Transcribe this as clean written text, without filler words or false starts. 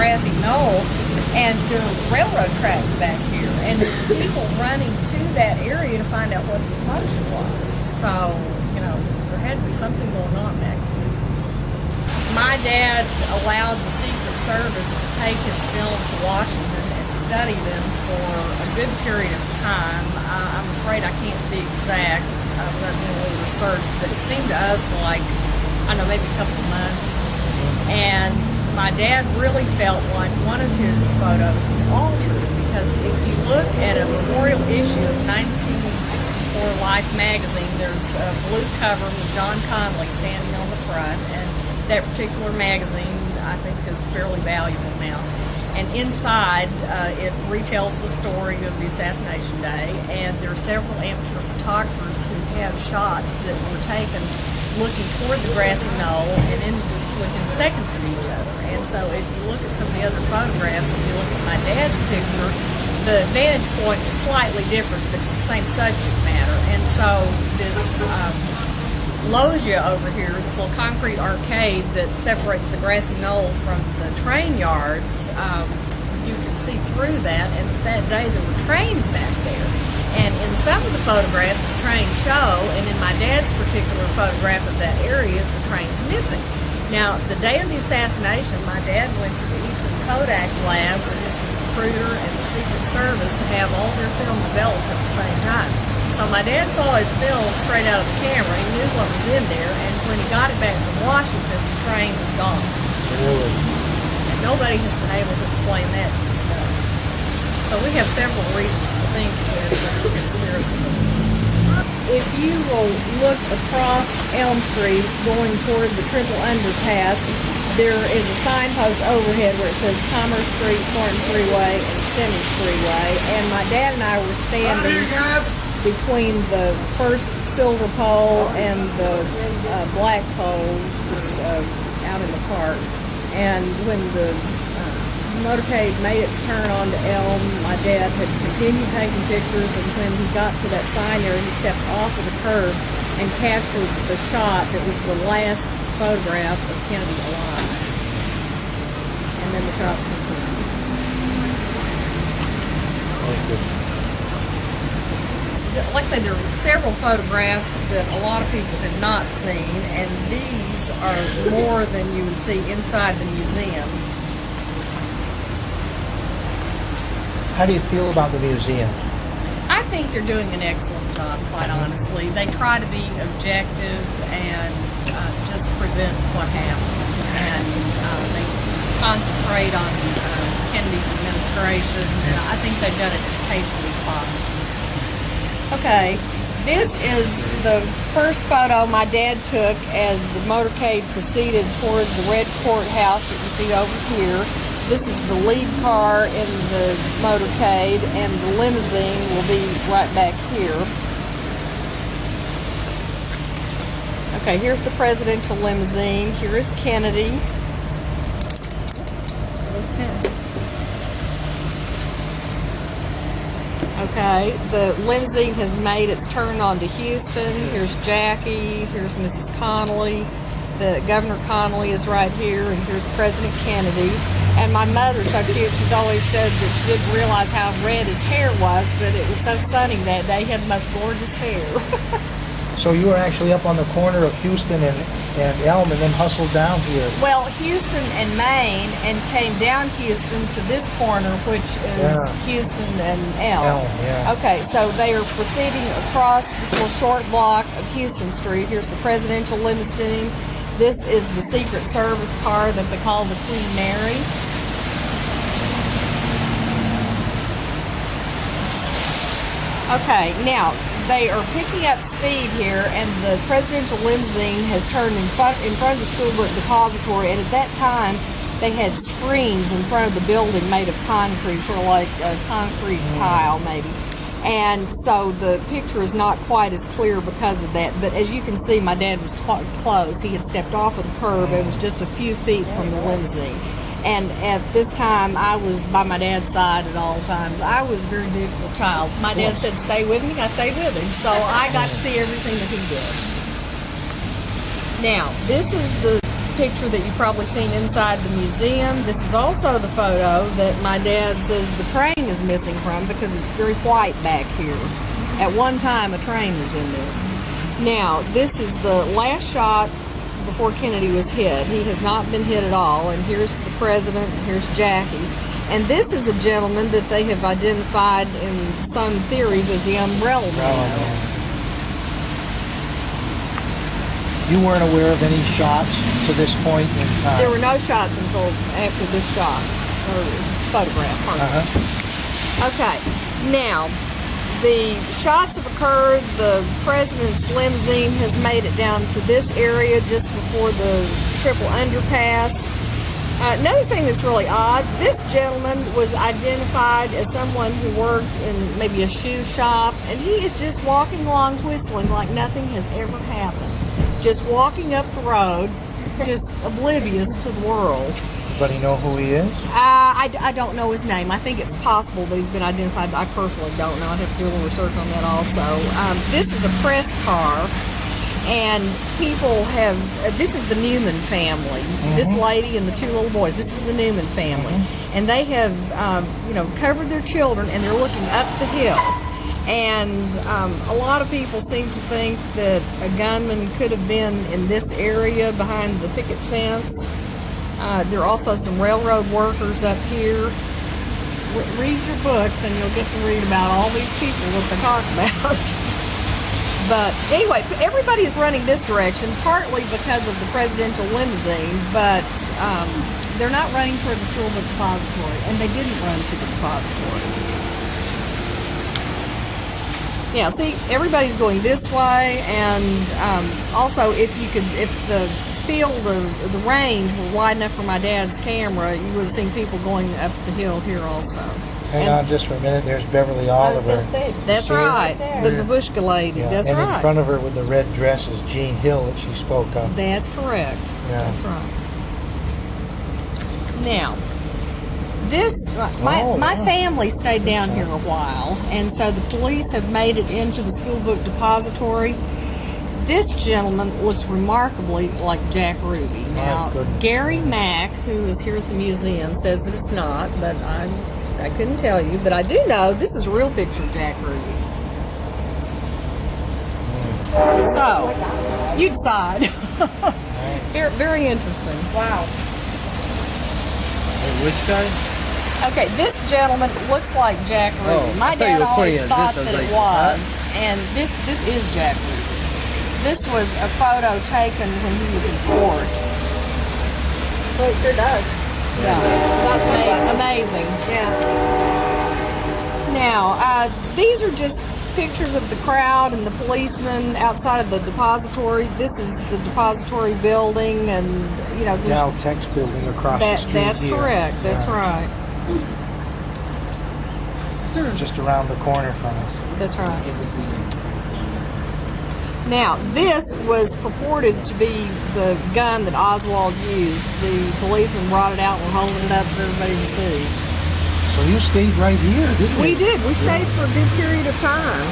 grassy knoll, and there are railroad tracks back here, and there were people running to that area to find out what the commotion was. So, you know, there had to be something going on back there. My dad allowed the Secret Service to take his film to Washington and study them for a good period of time. I'm afraid I can't be exact without doing a little research, but it seemed to us like, I don't know, maybe a couple of months. And my dad really felt like one of his photos was altered, because if you look at a memorial issue of 1964 Life magazine, there's a blue cover with John Connolly standing on the front, and that particular magazine, I think, is fairly valuable now. And inside, it retells the story of the assassination day, and there are several amateur photographers who have shots that were taken looking toward the grassy knoll and within seconds of each other. And so if you look at some of the other photographs, if you look at my dad's picture, the vantage point is slightly different, but it's the same subject matter. And so this loggia over here, this little concrete arcade that separates the grassy knoll from the train yards, you can see through that, and that day there were trains back there. And in some of the photographs, the trains show, and in my dad's particular photograph of that area, the train's missing. Now, the day of the assassination, my dad went to the Eastman Kodak lab where Mr. Zapruder and the Secret Service to have all their film developed at the same time. So my dad saw his film straight out of the camera. He knew what was in there, and when he got it back from Washington, the train was gone. Really? And nobody has been able to explain that to this day. So we have several reasons to think that there's a conspiracy. If you will look across Elm Street going toward the Triple Underpass, there is a signpost overhead where it says Commerce Street, Thornton Freeway, and Simmons Freeway. And my dad and I were standing between the first silver pole and the black pole out in the park. And when the motorcade made its turn onto Elm, my dad had continued taking pictures, and when he got to that sign there, he stepped off of the curb and captured the shot that was the last photograph of Kennedy alive. And then the shots continued. Thank you. Like I said, there are several photographs that a lot of people have not seen, and these are more than you would see inside the museum. How do you feel about the museum? I think they're doing an excellent job, quite honestly. They try to be objective and just present what happened. And they concentrate on Kennedy's administration. And I think they've done it as tastefully as possible. Okay, this is the first photo my dad took as the motorcade proceeded toward the red courthouse that you see over here. This is the lead car in the motorcade, and the limousine will be right back here. Okay, here's the presidential limousine. Here is Kennedy. Okay, the limousine has made its turn onto Houston. Here's Jackie. Here's Mrs. Connolly. The Governor Connolly is right here, and here's President Kennedy. And my mother, so cute, she's always said that she didn't realize how red his hair was, but it was so sunny that day. He had the most gorgeous hair. So you were actually up on the corner of Houston and Elm, and then hustled down here. Well, Houston and Maine, and came down Houston to this corner, which is Houston and Elm. Yeah. Okay, so they are proceeding across this little short block of Houston Street. Here's the presidential limousine. This is the Secret Service car that they call the Queen Mary. Okay, now they are picking up speed here, and the presidential limousine has turned in front of the school book depository, and at that time they had screens in front of the building made of concrete, sort of like a concrete tile maybe. And so the picture is not quite as clear because of that, but as you can see, my dad was close. He had stepped off of the curb. It was just a few feet from the limousine. And at this time, I was by my dad's side at all times. I was a very dutiful child. My dad said, stay with me, I stayed with him. So I got to see everything that he did. Now, this is the picture that you've probably seen inside the museum. This is also the photo that my dad says the train is missing from because it's very white back here. At one time, a train was in there. Now, this is the last shot before Kennedy was hit. He has not been hit at all. And here's the president, and here's Jackie. And this is a gentleman that they have identified in some theories as the Umbrella Man. You weren't aware of any shots to this point in time? There were no shots until after this shot, or photograph. Okay, now, the shots have occurred. The president's limousine has made it down to this area just before the triple underpass. Another thing that's really odd, this gentleman was identified as someone who worked in maybe a shoe shop, and he is just walking along whistling like nothing has ever happened. Just walking up the road, just oblivious to the world. Anybody know who he is? I don't know his name. I think it's possible that he's been identified, but I personally don't know. I'd have to do a little research on that also. This is a press car, and people have, this is the Newman family. This lady and the two little boys, this is the Newman family. And they have, covered their children, and they're looking up the hill. And a lot of people seem to think that a gunman could have been in this area behind the picket fence. There are also some railroad workers up here. Read your books and you'll get to read about all these people that they talk about. But anyway, everybody is running this direction, partly because of the presidential limousine, but they're not running toward the school book depository, and they didn't run to the depository. Yeah, see, everybody's going this way, and also if the field or the range were wide enough for my dad's camera, you would have seen people going up the hill here also. Hang on just for a minute. There's Beverly Oliver. That's right, the babushka lady. Yeah. That's and right. in front of her with the red dress is Jean Hill that she spoke of. That's correct. Yeah. That's right. Now, my family stayed down here a while, and so the police have made it into the school book depository. This gentleman looks remarkably like Jack Ruby. Now, Gary Mack, who is here at the museum, says that it's not, but I couldn't tell you. But I do know this is a real picture of Jack Ruby. So, you decide. Very, very interesting. Wow. Which guy? Okay, this gentleman looks like Jack Ruby. Oh, My I thought dad you were always pointing at thought this. I was that like, it was, and this is Jack Ruby. This was a photo taken when he was in court. Well, it sure does. Yeah, amazing. Yeah. Now, these are just pictures of the crowd and the policemen outside of the depository. This is the depository building, and Dow Tech's building across the street. That's here. correct. That's right. Just around the corner from us. That's right. Now, this was purported to be the gun that Oswald used. The policeman brought it out and were holding it up for everybody to see. So you stayed right here, didn't you? We did. We stayed for a good period of time.